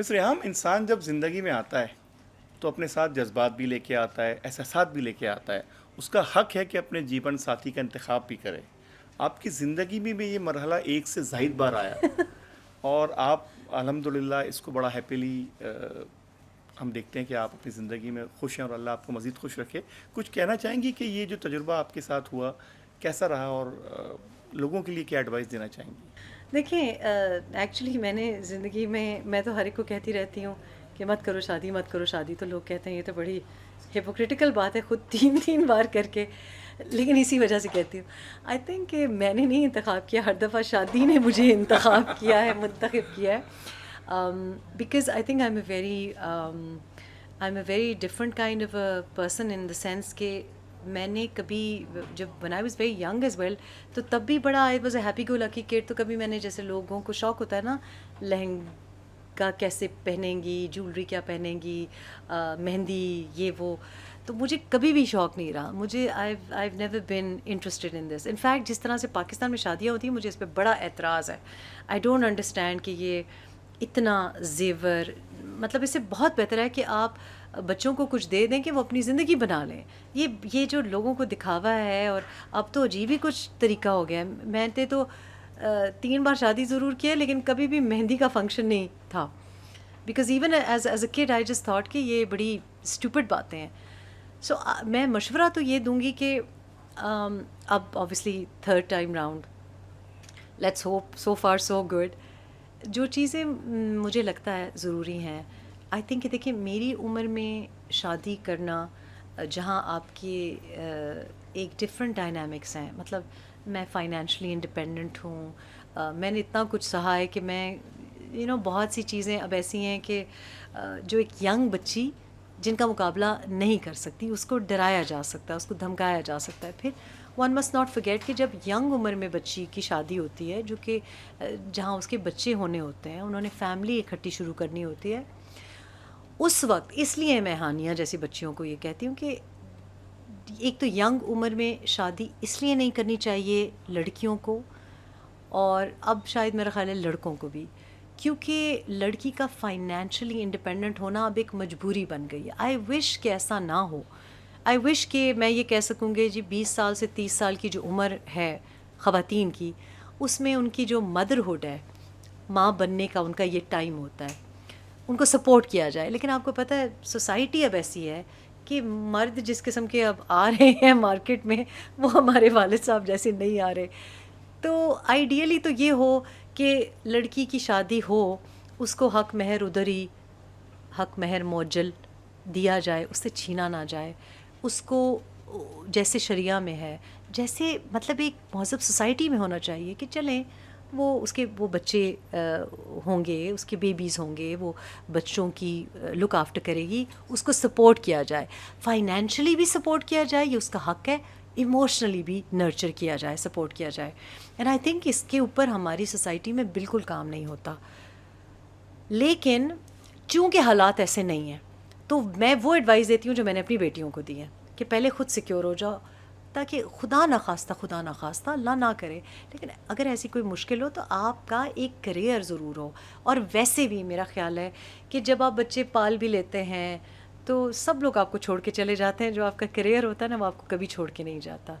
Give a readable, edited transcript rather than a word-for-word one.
مصر عام انسان جب زندگی میں آتا ہے تو اپنے ساتھ جذبات بھی لے کے آتا ہے، احساسات بھی لے کے آتا ہے. اس کا حق ہے کہ اپنے جیون ساتھی کا انتخاب بھی کرے. آپ کی زندگی میں بھی یہ مرحلہ ایک سے زائد بار آیا اور آپ الحمدللہ اس کو بڑا ہیپیلی ہم دیکھتے ہیں کہ آپ اپنی زندگی میں خوش ہیں اور اللہ آپ کو مزید خوش رکھے. کچھ کہنا چاہیں گی کہ یہ جو تجربہ آپ کے ساتھ ہوا کیسا رہا اور لوگوں کے لیے کیا ایڈوائس دینا چاہیں گی؟ دیکھیں، ایکچولی میں نے زندگی میں تو ہر ایک کو کہتی رہتی ہوں کہ مت کرو شادی، مت کرو شادی. تو لوگ کہتے ہیں یہ تو بڑی ہپوکریٹیکل بات ہے، خود تین تین بار کر کے. لیکن اسی وجہ سے کہتی ہوں، آئی تھنک کہ میں نے نہیں انتخاب کیا، ہر دفعہ شادی نے مجھے انتخاب کیا ہے، منتخب کیا ہے. Because I think I am a very different kind of a person in the sense کہ میں نے کبھی جب when I was very young as well تو تب بھی بڑا I was a happy go lucky kid. تو کبھی میں نے جیسے لوگوں کو شوق ہوتا ہے نا لہنگا کیسے پہنیں گی، جولری کیا پہنیں گی، مہندی، یہ وہ، تو مجھے کبھی بھی شوق نہیں رہا. مجھے I've never been interested in this. In fact جس طرح سے پاکستان میں شادیاں ہوتی ہیں مجھے اس پہ بڑا اعتراض ہے. I don't understand کہ یہ اتنا زیور، مطلب اس سے بہت بہتر ہے کہ آپ بچوں کو کچھ دے دیں کہ وہ اپنی زندگی بنا لیں. یہ جو لوگوں کو دکھاوا ہے، اور اب تو عجیب ہی کچھ طریقہ ہو گیا ہے. میں نے تو 3 بار شادی ضرور کی ہے لیکن کبھی بھی مہندی کا فنکشن نہیں تھا، because even as a could I just thought کہ یہ بڑی اسٹوپڈ باتیں ہیں. سو میں مشورہ تو یہ دوں گی کہ اب obviously third time round, let's hope so for so good. جو چیزیں مجھے لگتا ہے ضروری ہیں، آئی تھنک کہ دیکھیں میری عمر میں شادی کرنا جہاں آپ کے ایک ڈفرینٹ ڈائنامکس ہیں، مطلب میں فائنینشلی انڈیپینڈنٹ ہوں، میں نے اتنا کچھ سہا ہے کہ میں بہت سی چیزیں اب ایسی ہیں کہ جو ایک ینگ بچی جن کا مقابلہ نہیں کر سکتی، اس کو ڈرایا جا سکتا ہے، اس کو دھمکایا جا سکتا ہے. پھر ون مسٹ ناٹ فرگیٹ کہ جب ینگ عمر میں بچی کی شادی ہوتی ہے جو کہ جہاں اس کے بچے ہونے ہوتے ہیں، انہوں نے فیملی اکٹھی شروع کرنی ہوتی ہے، اس وقت اس لیے میں ہانیہ جیسی بچیوں کو یہ کہتی ہوں کہ ایک تو ینگ عمر میں شادی اس لیے نہیں کرنی چاہیے لڑکیوں کو، اور اب شاید میرا خیال ہے لڑکوں کو بھی، کیونکہ لڑکی کا فائنینشلی انڈیپینڈنٹ ہونا اب ایک مجبوری بن گئی ہے. آئی وش کہ ایسا نہ ہو. آئی وش کہ میں یہ کہہ سکوں گی جی 20 سال سے 30 سال کی جو عمر ہے خواتین کی، اس میں ان کی جو مدرہڈ ہے، ماں بننے کا ان کا یہ ٹائم ہوتا ہے، ان کو سپورٹ کیا جائے. لیکن آپ کو پتہ ہے سوسائٹی اب ایسی ہے کہ مرد جس قسم کے اب آ رہے ہیں مارکیٹ میں وہ ہمارے والد صاحب جیسے نہیں آ رہے. تو آئیڈیلی تو یہ ہو کہ لڑکی کی شادی ہو، اس کو حق مہر ادھر ہی، حق مہر معجل دیا جائے، اس سے چھینا نہ جائے. اس کو جیسے شریعہ میں ہے، جیسے مطلب ایک مہذب سوسائٹی میں ہونا چاہیے کہ چلیں وہ بچے ہوں گے، اس کے بیبیز ہوں گے، وہ بچوں کی لک آفٹر کرے گی، اس کو سپورٹ کیا جائے، فائنینشلی بھی سپورٹ کیا جائے، یہ اس کا حق ہے، ایموشنلی بھی نرچر کیا جائے، سپورٹ کیا جائے. اینڈ آئی تھنک اس کے اوپر ہماری سوسائٹی میں بالکل کام نہیں ہوتا. لیکن چونکہ حالات ایسے نہیں ہیں تو میں وہ ایڈوائس دیتی ہوں جو میں نے اپنی بیٹیوں کو دی ہے کہ پہلے خود سیکیور ہو جاؤ، تاکہ خدا نخواستہ اللہ نہ کرے، لیکن اگر ایسی کوئی مشکل ہو تو آپ کا ایک کریئر ضرور ہو. اور ویسے بھی میرا خیال ہے کہ جب آپ بچے پال بھی لیتے ہیں تو سب لوگ آپ کو چھوڑ کے چلے جاتے ہیں، جو آپ کا کریئر ہوتا ہے نا وہ آپ کو کبھی چھوڑ کے نہیں جاتا.